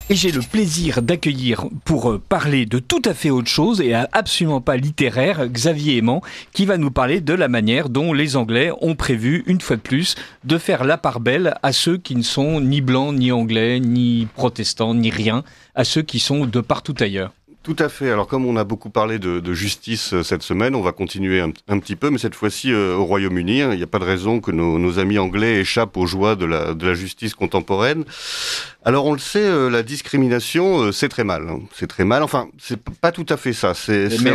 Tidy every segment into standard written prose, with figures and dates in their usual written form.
Et j'ai le plaisir d'accueillir pour parler de tout à fait autre chose et absolument pas littéraire, Xavier Aimant, qui va nous parler de la manière dont les Anglais ont prévu, une fois de plus, de faire la part belle à ceux qui ne sont ni blancs, ni anglais, ni protestants, ni rien, à ceux qui sont de partout ailleurs. Tout à fait. Alors comme on a beaucoup parlé de justice cette semaine, on va continuer un petit peu, mais cette fois-ci au Royaume-Uni. Il n'y a pas de raison que nos amis anglais échappent aux joies de la justice contemporaine. Alors on le sait, la discrimination, c'est très mal. C'est très mal. Enfin, c'est pas tout à fait ça.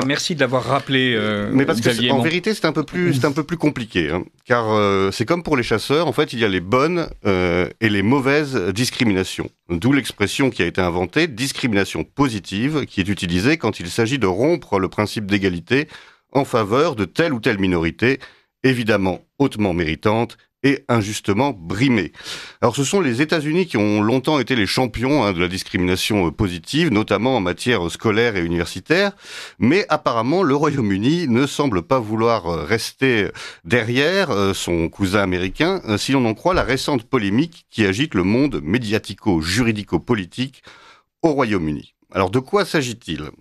Merci de l'avoir rappelé. Mais parce Xavier que en Aimant. vérité, c'est un peu plus compliqué, hein, car c'est comme pour les chasseurs. En fait, il y a les bonnes et les mauvaises discriminations. D'où l'expression qui a été inventée, discrimination positive, qui est utilisée quand il s'agit de rompre le principe d'égalité en faveur de telle ou telle minorité, évidemment hautement méritante et injustement brimée. Alors ce sont les États-Unis qui ont longtemps été les champions de la discrimination positive, notamment en matière scolaire et universitaire, mais apparemment le Royaume-Uni ne semble pas vouloir rester derrière son cousin américain, si l'on en croit la récente polémique qui agite le monde médiatico-juridico-politique au Royaume-Uni. Alors de quoi s'agit-il ?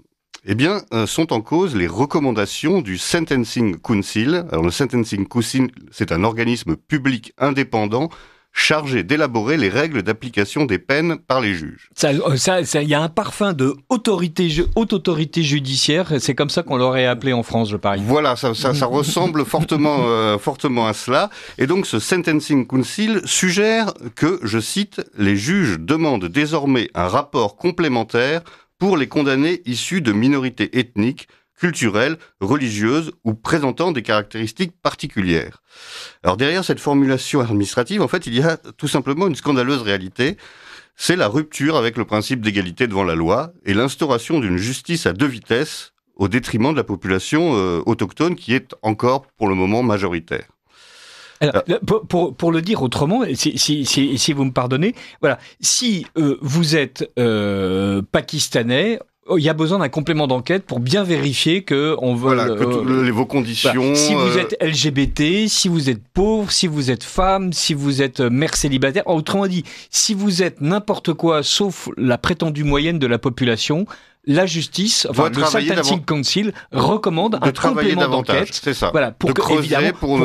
Eh bien, sont en cause les recommandations du Sentencing Council. Alors, le Sentencing Council, c'est un organisme public indépendant chargé d'élaborer les règles d'application des peines par les juges. Il y a un parfum de haute autorité judiciaire. C'est comme ça qu'on l'aurait appelé en France, je parie. Voilà, ça ressemble fortement à cela. Et donc, ce Sentencing Council suggère que, je cite, les juges demandent désormais un rapport complémentaire pour les condamnés issus de minorités ethniques, culturelles, religieuses ou présentant des caractéristiques particulières. Alors derrière cette formulation administrative, en fait, il y a tout simplement une scandaleuse réalité. C'est la rupture avec le principe d'égalité devant la loi et l'instauration d'une justice à deux vitesses au détriment de la population autochtone qui est encore pour le moment majoritaire. Alors, pour le dire autrement, si vous me pardonnez, voilà, si vous êtes pakistanais, il y a besoin d'un complément d'enquête pour bien vérifier que on veut. Voilà, que vos conditions. Voilà. Si vous êtes LGBT, si vous êtes pauvre, si vous êtes femme, si vous êtes mère célibataire, autrement dit, si vous êtes n'importe quoi sauf la prétendue moyenne de la population, la justice, enfin le Sentencing Council recommande un complément d'enquête, c'est ça. Voilà, pour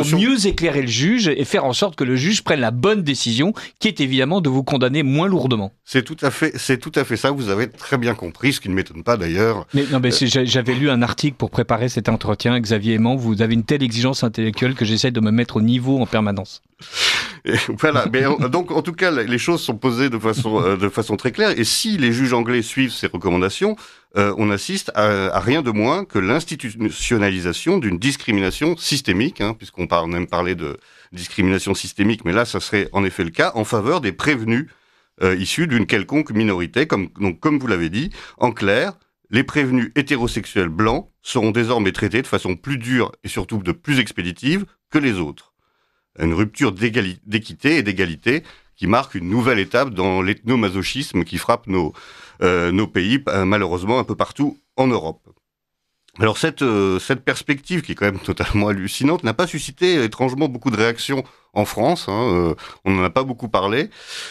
mieux éclairer le juge et faire en sorte que le juge prenne la bonne décision, qui est évidemment de vous condamner moins lourdement. C'est tout à fait ça. Vous avez très bien compris, ce qui ne m'étonne pas d'ailleurs. Mais j'avais lu un article pour préparer cet entretien, Xavier Aimant. Vous avez une telle exigence intellectuelle que j'essaie de me mettre au niveau en permanence. Et voilà, mais donc en tout cas les choses sont posées de façon très claire. Et si les juges anglais suivent ces recommandations, on assiste à rien de moins que l'institutionnalisation d'une discrimination systémique, puisqu'on aime parler de discrimination systémique, mais là ça serait en effet le cas en faveur des prévenus issus d'une quelconque minorité, comme vous l'avez dit. En clair, les prévenus hétérosexuels blancs seront désormais traités de façon plus dure et surtout de plus expéditive que les autres. Une rupture d'équité et d'égalité qui marque une nouvelle étape dans l'ethnomasochisme qui frappe nos pays, malheureusement un peu partout en Europe. Alors cette perspective, qui est quand même totalement hallucinante, n'a pas suscité étrangement beaucoup de réactions en France. On n'en a pas beaucoup parlé.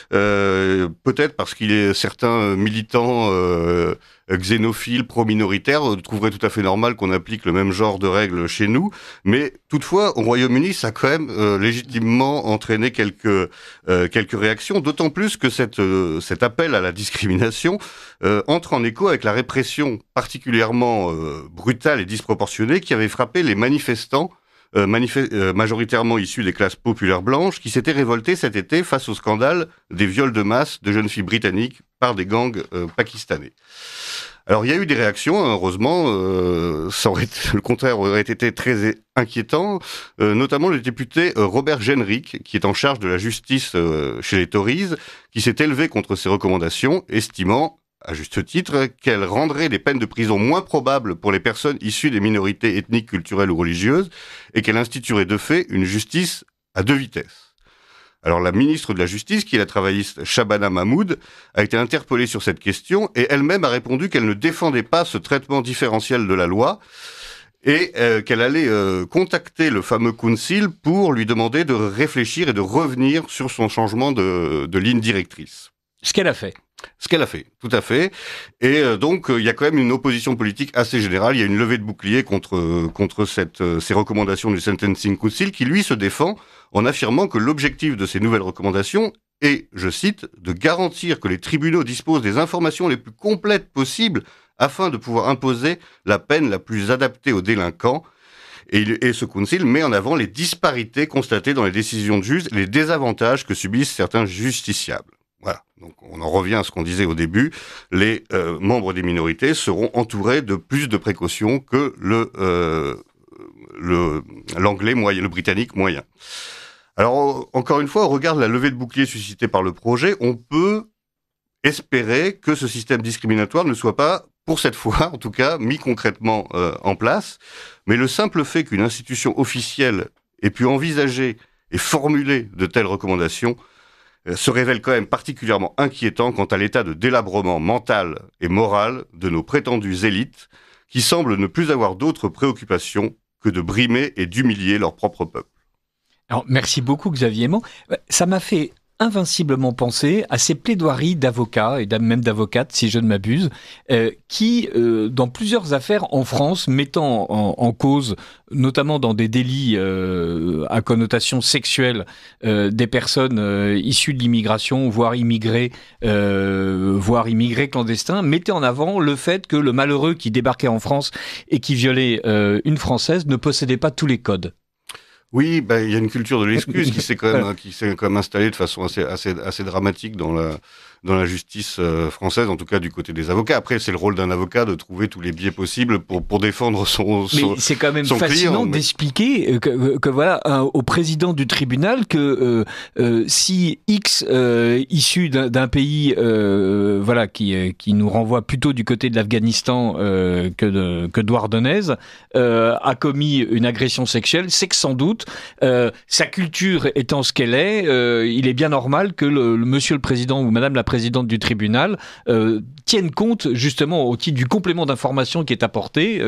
Peut-être parce qu'il y a certains militants xénophiles, pro-minoritaires, trouveraient tout à fait normal qu'on applique le même genre de règles chez nous. Mais toutefois, au Royaume-Uni, ça a quand même légitimement entraîné quelques réactions, d'autant plus que cet appel à la discrimination entre en écho avec la répression particulièrement brutale et disproportionnée qui avait frappé les manifestants majoritairement issus des classes populaires blanches, qui s'étaient révoltés cet été face au scandale des viols de masse de jeunes filles britanniques par des gangs pakistanais. Alors il y a eu des réactions, heureusement, le contraire aurait été très inquiétant, notamment le député Robert Jenrick, qui est en charge de la justice chez les Tories, qui s'est élevé contre ces recommandations, estimant à juste titre, qu'elle rendrait les peines de prison moins probables pour les personnes issues des minorités ethniques, culturelles ou religieuses, et qu'elle instituerait de fait une justice à deux vitesses. Alors la ministre de la Justice, qui est la travailliste Shabana Mahmood, a été interpellée sur cette question, et elle-même a répondu qu'elle ne défendait pas ce traitement différentiel de la loi, et qu'elle allait contacter le fameux Council pour lui demander de réfléchir et de revenir sur son changement de ligne directrice. Ce qu'elle a fait. Ce qu'elle a fait, tout à fait. Et donc, il y a quand même une opposition politique assez générale. Il y a une levée de bouclier contre ces recommandations du Sentencing Council qui, lui, se défend en affirmant que l'objectif de ces nouvelles recommandations est, je cite, de garantir que les tribunaux disposent des informations les plus complètes possibles afin de pouvoir imposer la peine la plus adaptée aux délinquants. Et ce council met en avant les disparités constatées dans les décisions de juges et les désavantages que subissent certains justiciables. Voilà. Donc, on en revient à ce qu'on disait au début. Les membres des minorités seront entourés de plus de précautions que l'anglais moyen, le britannique moyen. Alors, encore une fois, au regard de la levée de bouclier suscitée par le projet, on peut espérer que ce système discriminatoire ne soit pas, pour cette fois, en tout cas, mis concrètement en place. Mais le simple fait qu'une institution officielle ait pu envisager et formuler de telles recommandations se révèle quand même particulièrement inquiétant quant à l'état de délabrement mental et moral de nos prétendues élites qui semblent ne plus avoir d'autres préoccupations que de brimer et d'humilier leur propre peuple. Alors, merci beaucoup Xavier Aimant. Ça m'a fait invinciblement penser à ces plaidoiries d'avocats et même d'avocates, si je ne m'abuse, qui, dans plusieurs affaires en France, mettant en cause, notamment dans des délits à connotation sexuelle, des personnes issues de l'immigration, voire immigrés clandestins, mettaient en avant le fait que le malheureux qui débarquait en France et qui violait une Française ne possédait pas tous les codes. Oui, il y a une culture de l'excuse qui s'est quand même installée de façon assez dramatique dans la justice française, en tout cas du côté des avocats. Après, c'est le rôle d'un avocat de trouver tous les biais possibles pour défendre son client. Mais c'est quand même fascinant d'expliquer que voilà, au président du tribunal que si X issu d'un pays voilà qui nous renvoie plutôt du côté de l'Afghanistan que douardennaise a commis une agression sexuelle, c'est que sans doute sa culture étant ce qu'elle est, il est bien normal que le monsieur le président ou madame la présidente du tribunal tienne compte justement au titre du complément d'information qui est apporté,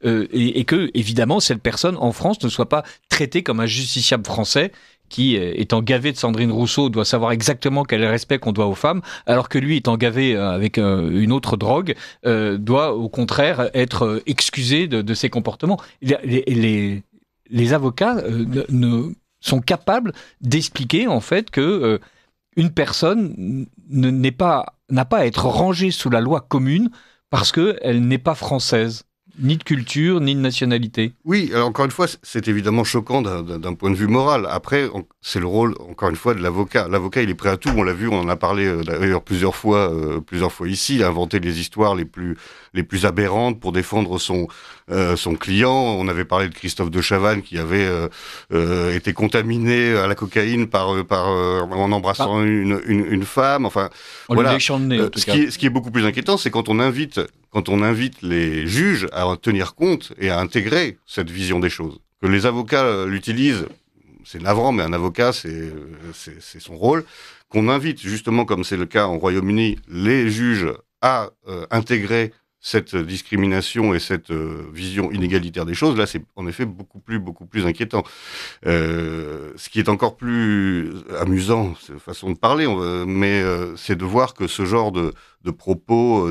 et que évidemment cette personne en France ne soit pas traitée comme un justiciable français qui, étant gavé de Sandrine Rousseau, doit savoir exactement quel est le respect qu'on doit aux femmes, alors que lui, étant gavé avec une autre drogue, doit au contraire être excusé de ses comportements. Les avocats sont capables d'expliquer en fait que une personne n'a pas à être rangée sous la loi commune parce qu'elle n'est pas française, ni de culture, ni de nationalité. Oui, alors encore une fois, c'est évidemment choquant d'un point de vue moral. Après, c'est le rôle, encore une fois, de l'avocat. L'avocat, il est prêt à tout, on l'a vu, on en a parlé d'ailleurs plusieurs fois ici, à inventer les histoires les plus aberrantes pour défendre son client. On avait parlé de Christophe de Chavannes qui avait été contaminé à la cocaïne en embrassant une femme. Enfin, voilà. Ce qui est beaucoup plus inquiétant, c'est quand on invite les juges à tenir compte et à intégrer cette vision des choses. Que les avocats l'utilisent, c'est navrant, mais un avocat, c'est son rôle. Qu'on invite, justement, comme c'est le cas au Royaume-Uni, les juges à intégrer cette discrimination et cette vision inégalitaire des choses, là, c'est en effet beaucoup plus inquiétant. Ce qui est encore plus amusant, c'est une façon de parler, mais c'est de voir que ce genre de propos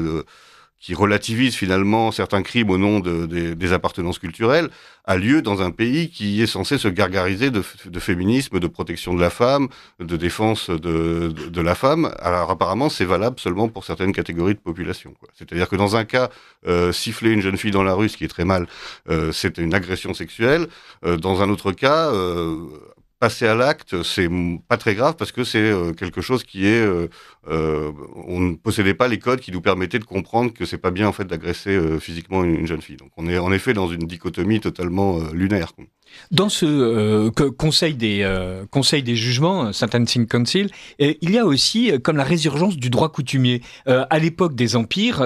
qui relativise finalement certains crimes au nom des appartenances culturelles, a lieu dans un pays qui est censé se gargariser de féminisme, de protection de la femme, de défense de la femme. Alors apparemment, c'est valable seulement pour certaines catégories de population, quoi. C'est-à-dire que dans un cas, siffler une jeune fille dans la rue, ce qui est très mal, c'est une agression sexuelle. Dans un autre cas, passer à l'acte, c'est pas très grave parce que c'est quelque chose qui est... on ne possédait pas les codes qui nous permettaient de comprendre que c'est pas bien en fait d'agresser physiquement une jeune fille. Donc on est en effet dans une dichotomie totalement lunaire, quoi. Dans ce conseil des jugements, Sentencing Council, il y a aussi comme la résurgence du droit coutumier. À l'époque des empires,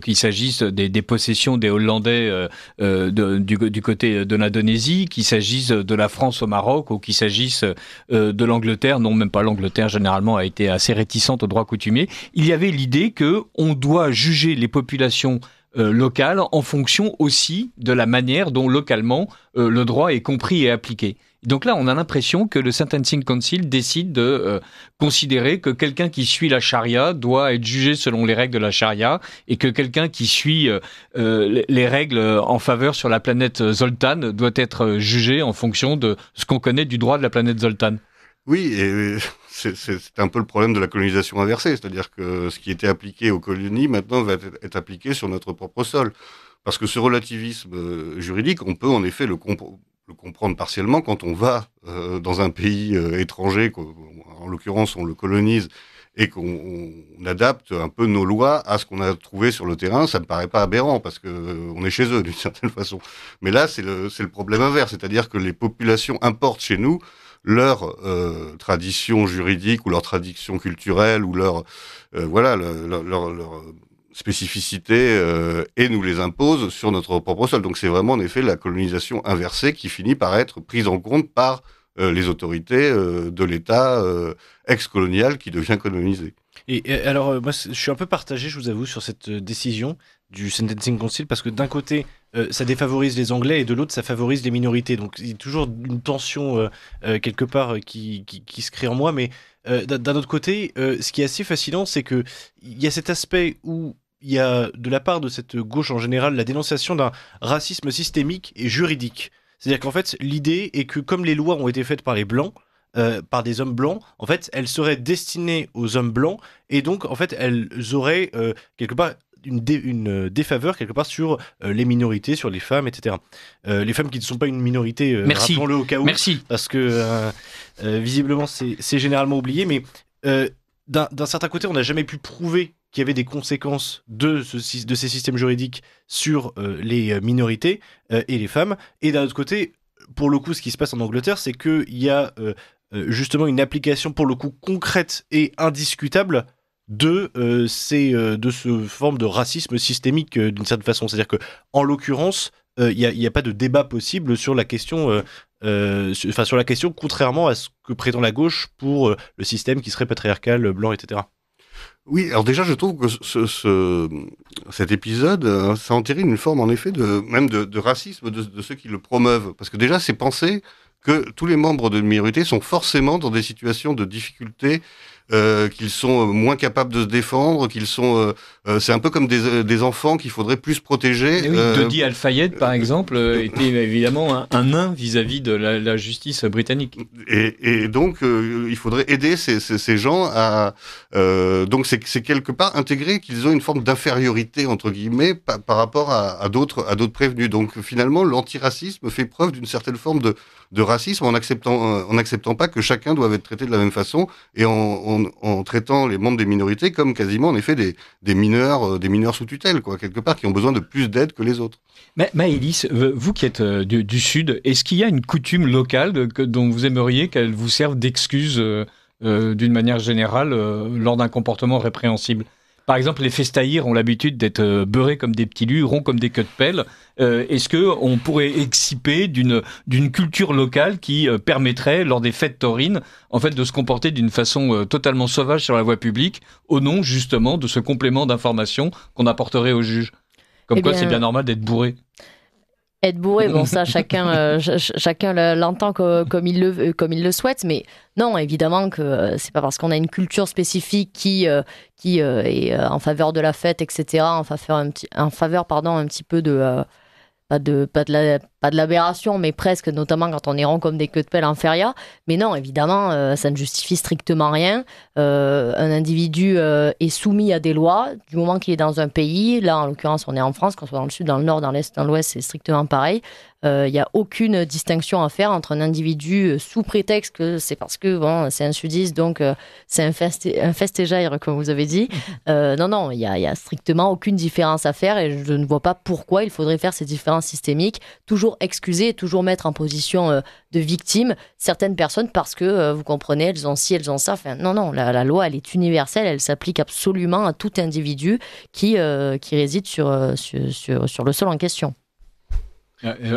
qu'il s'agisse des possessions des Hollandais du côté de l'Indonésie, qu'il s'agisse de la France au Maroc, ou qu'il s'agisse de l'Angleterre, non, même pas l'Angleterre, généralement a été assez réticente au droit coutumier, il y avait l'idée que on doit juger les populations locales en fonction aussi de la manière dont localement le droit est compris et appliqué. Donc là, on a l'impression que le Sentencing Council décide de considérer que quelqu'un qui suit la charia doit être jugé selon les règles de la charia et que quelqu'un qui suit les règles en faveur sur la planète Zoltan doit être jugé en fonction de ce qu'on connaît du droit de la planète Zoltan. Oui, et c'est un peu le problème de la colonisation inversée, c'est-à-dire que ce qui était appliqué aux colonies maintenant va être appliqué sur notre propre sol. Parce que ce relativisme juridique, on peut en effet le comprendre partiellement quand on va dans un pays étranger, en l'occurrence on le colonise, et qu'on adapte un peu nos lois à ce qu'on a trouvé sur le terrain. Ça me paraît pas aberrant parce que on est chez eux d'une certaine façon. Mais là, c'est le problème inverse, c'est-à-dire que les populations importent chez nous leur tradition juridique ou leur tradition culturelle ou leur spécificité et nous les impose sur notre propre sol. Donc c'est vraiment en effet la colonisation inversée qui finit par être prise en compte par les autorités de l'État ex-colonial qui devient colonisé. Et alors, moi, je suis un peu partagé, je vous avoue, sur cette décision du Sentencing Council, parce que d'un côté, ça défavorise les Anglais, et de l'autre, ça favorise les minorités. Donc, il y a toujours une tension, quelque part, qui se crée en moi. Mais d'un autre côté, ce qui est assez fascinant, c'est qu'il y a cet aspect où il y a, de la part de cette gauche en général, la dénonciation d'un racisme systémique et juridique. C'est-à-dire qu'en fait, l'idée est que, comme les lois ont été faites par les Blancs, par des hommes blancs, en fait, elles seraient destinées aux hommes blancs, et donc, en fait, elles auraient quelque part une défaveur quelque part sur les minorités, sur les femmes, etc. Les femmes qui ne sont pas une minorité, rappelons-le au cas où, parce que visiblement c'est généralement oublié, mais d'un certain côté, on n'a jamais pu prouver qu'il y avait des conséquences de ces systèmes juridiques sur les minorités et les femmes, et d'un autre côté, pour le coup, ce qui se passe en Angleterre, c'est qu'il y a justement une application pour le coup concrète et indiscutable de ce forme de racisme systémique d'une certaine façon. C'est-à-dire que, en l'occurrence, il y a pas de débat possible sur la question, sur la question, contrairement à ce que prétend la gauche pour le système qui serait patriarcal, blanc, etc. Oui, alors déjà, je trouve que cet épisode, ça entérine une forme, en effet, de racisme de ceux qui le promeuvent. Parce que déjà, c'est penser que tous les membres de minorité sont forcément dans des situations de difficulté, qu'ils sont moins capables de se défendre, qu'ils sont... c'est un peu comme des enfants qu'il faudrait plus protéger. Oui, Dodi Al-Fayed, par exemple, était évidemment un nain vis-à-vis de la justice britannique. Et donc, il faudrait aider ces gens à... donc, c'est quelque part intégré qu'ils ont une forme d'infériorité, entre guillemets, par rapport à d'autres prévenus. Donc, finalement, l'antiracisme fait preuve d'une certaine forme de racisme en acceptant pas que chacun doit être traité de la même façon et en traitant les membres des minorités comme quasiment en effet des mineurs sous tutelle, quoi, quelque part, qui ont besoin de plus d'aide que les autres. Mais Maëlys, vous qui êtes du Sud, est-ce qu'il y a une coutume locale dont vous aimeriez qu'elle vous serve d'excuse d'une manière générale lors d'un comportement répréhensible ? Par exemple, les festaïrs ont l'habitude d'être beurrés comme des petits lus, ronds comme des queues de pelle. Est-ce qu'on pourrait exciper d'une culture locale qui permettrait, lors des fêtes taurines, en fait, de se comporter d'une façon totalement sauvage sur la voie publique, au nom justement de ce complément d'information qu'on apporterait au juge ? Comme quoi, c'est bien normal d'être bourré. Être bourré, bon ça chacun l'entend comme il le souhaite, mais non, évidemment que c'est pas parce qu'on a une culture spécifique qui est en faveur de la fête, etc., en faveur un petit peu de pas de l'aberration, mais presque, notamment quand on est rond comme des queues de pelle en feria. Mais non, évidemment, ça ne justifie strictement rien. Un individu est soumis à des lois du moment qu'il est dans un pays. Là, en l'occurrence, on est en France, qu'on soit dans le sud, dans le nord, dans l'est, dans l'ouest, c'est strictement pareil. Il n'y a aucune distinction à faire entre un individu sous prétexte que c'est parce que bon, c'est un sudiste, donc c'est un festéjaire, comme vous avez dit. Non, il y a strictement aucune différence à faire et je ne vois pas pourquoi il faudrait faire ces différences systémiques, toujours excuser et toujours mettre en position de victime certaines personnes parce que, vous comprenez, elles ont ci, elles ont ça. Enfin, non, la loi, elle est universelle, elle s'applique absolument à tout individu qui réside sur le sol en question.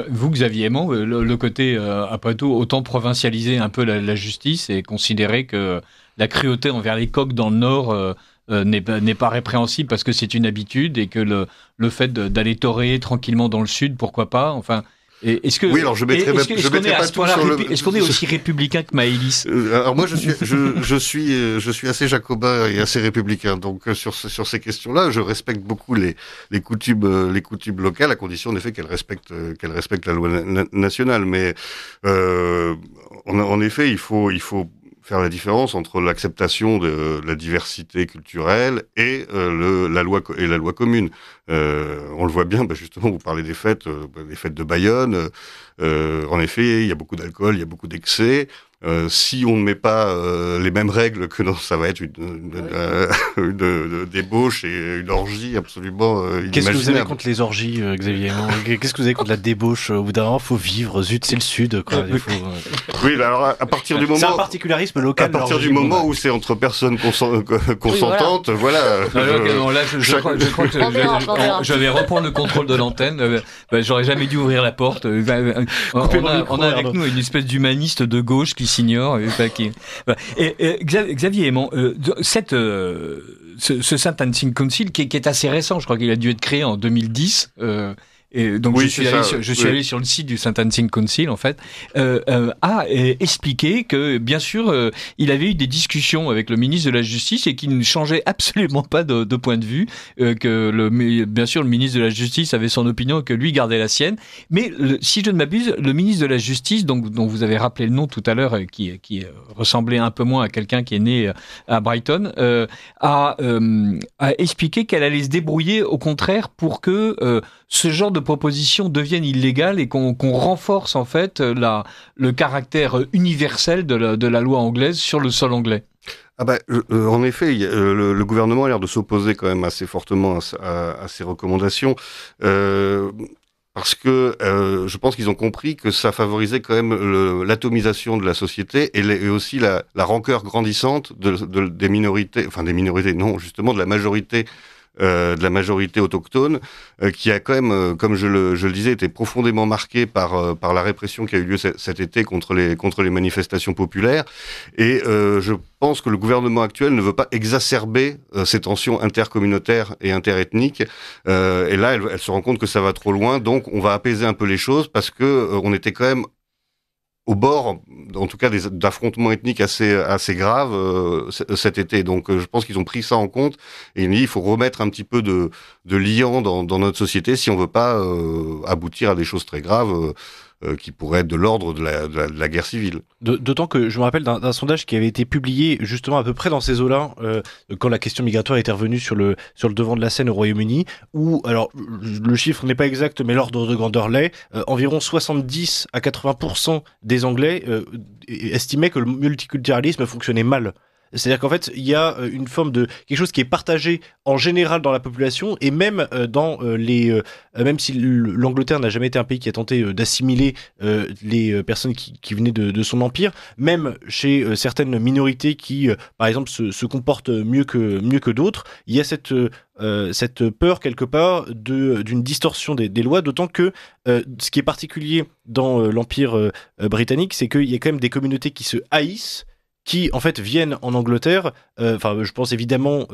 Vous, Xavier Aimant, le côté, après tout, autant provincialiser un peu la justice et considérer que la cruauté envers les coqs dans le Nord n'est pas répréhensible parce que c'est une habitude et que le fait d'aller torer tranquillement dans le Sud, pourquoi pas, enfin, Et est-ce que oui, alors je mettrai pas tout sur le. Est-ce qu'on est aussi républicain que Maëlys? Alors moi, je suis assez jacobin et assez républicain. Donc sur ces questions-là, je respecte beaucoup les coutumes locales, à condition en effet qu'elles respectent la loi nationale. Mais en effet, il faut faire la différence entre l'acceptation de la diversité culturelle et la loi commune. On le voit bien, justement, vous parlez des fêtes de Bayonne. En effet, il y a beaucoup d'alcool, il y a beaucoup d'excès. Si on ne met pas les mêmes règles que ça va être une débauche et une orgie absolument inimaginable. Qu'est-ce que vous avez contre les orgies, Xavier? Qu'est-ce que vous avez contre la débauche? Au bout d'un moment, faut vivre. Zut, c'est le Sud, quoi. Oui, alors à partir du moment... C'est un particularisme local. À partir du moment où c'est entre personnes consentantes, voilà. Non, là, je crois que je vais reprendre le contrôle de l'antenne. J'aurais jamais dû ouvrir la porte. On a avec nous une espèce d'humaniste de gauche qui s'ignore. Xavier Aimant, ce Sentencing Council qui est assez récent, je crois qu'il a dû être créé en 2010. Et donc oui, je suis allé sur le site du Sentencing Council en fait, a expliqué que bien sûr il avait eu des discussions avec le ministre de la Justice et qu'il ne changeait absolument pas de point de vue, que bien sûr le ministre de la Justice avait son opinion et que lui gardait la sienne, mais si je ne m'abuse, le ministre de la Justice, dont vous avez rappelé le nom tout à l'heure, qui ressemblait un peu moins à quelqu'un qui est né à Brighton, a expliqué qu'elle allait se débrouiller au contraire pour que ce genre de propositions deviennent illégales et qu'on renforce en fait le caractère universel de la loi anglaise sur le sol anglais. En effet, le gouvernement a l'air de s'opposer quand même assez fortement à ces recommandations. Parce que je pense qu'ils ont compris que ça favorisait quand même l'atomisation de la société et aussi la rancœur grandissante des minorités, justement de la majorité autochtone, qui a quand même, comme je le disais, été profondément marquée par la répression qui a eu lieu cet été contre les manifestations populaires. Et je pense que le gouvernement actuel ne veut pas exacerber ces tensions intercommunautaires et interethniques. Et là, elle se rend compte que ça va trop loin, donc on va apaiser un peu les choses parce que on était quand même au bord, en tout cas, d'affrontements ethniques assez graves cet été. Donc, je pense qu'ils ont pris ça en compte et il faut remettre un petit peu de liant dans notre société si on veut pas aboutir à des choses très graves qui pourraient être de l'ordre de la guerre civile. D'autant que je me rappelle d'un sondage qui avait été publié justement à peu près dans ces eaux-là, quand la question migratoire était revenue sur le devant de la scène au Royaume-Uni, où, alors le chiffre n'est pas exact, mais l'ordre de grandeur l'est, environ 70 à 80% des Anglais estimaient que le multiculturalisme fonctionnait mal. C'est-à-dire qu'en fait, il y a une forme de quelque chose qui est partagé en général dans la population et même dans même si l'Angleterre n'a jamais été un pays qui a tenté d'assimiler les personnes qui venaient de son empire, même chez certaines minorités qui, par exemple, se comportent mieux que d'autres, il y a cette peur quelque part d'une distorsion des lois, d'autant que ce qui est particulier dans l'Empire britannique, c'est qu'il y a quand même des communautés qui se haïssent, qui en fait viennent en Angleterre, je pense évidemment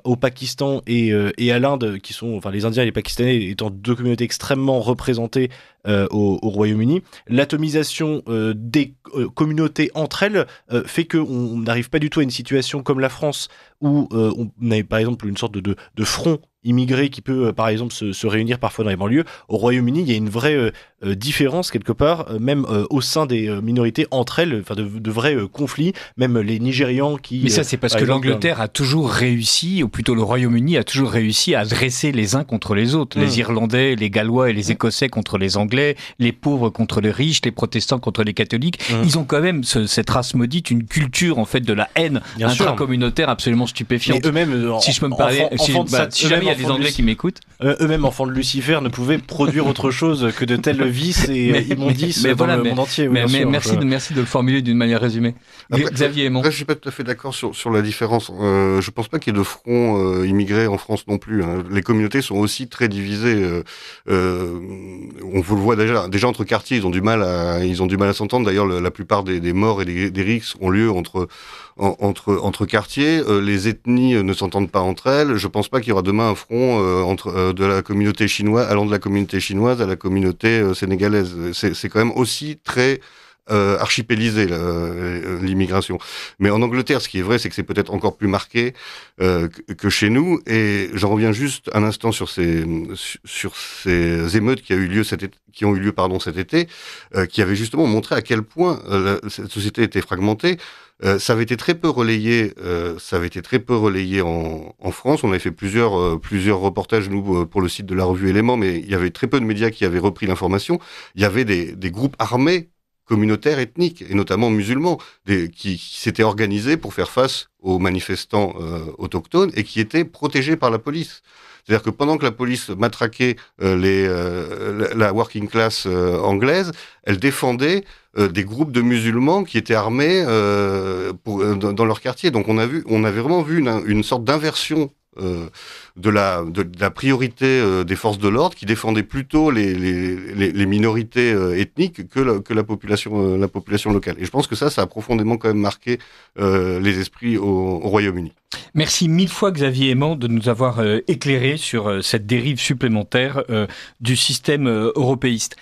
au Pakistan et à l'Inde, qui sont, les Indiens et les Pakistanais étant deux communautés extrêmement représentées au Royaume-Uni. L'atomisation des communautés entre elles fait qu'on n'arrive pas du tout à une situation comme la France où on avait par exemple une sorte de front immigré qui peut par exemple se réunir parfois dans les banlieues. Au Royaume-Uni, il y a une vraie différence quelque part, même au sein des minorités entre elles, de vrais conflits, même les Nigérians qui... Mais ça c'est parce que l'Angleterre a toujours réussi, ou plutôt le Royaume-Uni a toujours réussi à dresser les uns contre les autres. Les Irlandais, les Gallois et les Écossais contre les Anglais, les pauvres contre les riches, les protestants contre les catholiques. Ils ont quand même, cette race maudite, une culture en fait de la haine intracommunautaire absolument stupéfiante. Mais eux-mêmes, si je peux me parler, si jamais il y a des Anglais qui m'écoutent. Eux-mêmes, enfants de Lucifer, ne pouvaient produire autre chose que de tels vices et immondices dans le monde entier. Merci de le formuler d'une manière résumée. Xavier Aimant. Là, je suis pas tout à fait d'accord sur la différence. Je pense pas qu'il y ait de front immigré en France non plus. Hein. Les communautés sont aussi très divisées. On voit déjà entre quartiers, ils ont du mal à s'entendre. D'ailleurs, la plupart des morts et des rixes ont lieu entre quartiers. Les ethnies ne s'entendent pas entre elles. Je pense pas qu'il y aura demain un front de la communauté chinoise, allant de la communauté chinoise à la communauté sénégalaise. C'est quand même aussi très archipélisé l'immigration. Mais en Angleterre, ce qui est vrai, c'est que c'est peut-être encore plus marqué que chez nous. Et j'en reviens juste un instant sur ces émeutes qui ont eu lieu cet été, qui avaient justement montré à quel point cette société était fragmentée. Ça avait été très peu relayé. En France. On avait fait plusieurs reportages nous pour le site de la revue Éléments, mais il y avait très peu de médias qui avaient repris l'information. Il y avait des groupes armés communautaires ethniques, et notamment musulmans, qui s'étaient organisés pour faire face aux manifestants autochtones et qui étaient protégés par la police. C'est-à-dire que pendant que la police matraquait la working class anglaise, elle défendait des groupes de musulmans qui étaient armés dans leur quartier. Donc on avait vraiment vu une sorte d'inversion de la priorité des forces de l'ordre, qui défendaient plutôt les minorités ethniques que la population locale. Et je pense que ça a profondément quand même marqué les esprits au Royaume-Uni. Merci mille fois Xavier Aimant de nous avoir éclairé sur cette dérive supplémentaire du système européiste.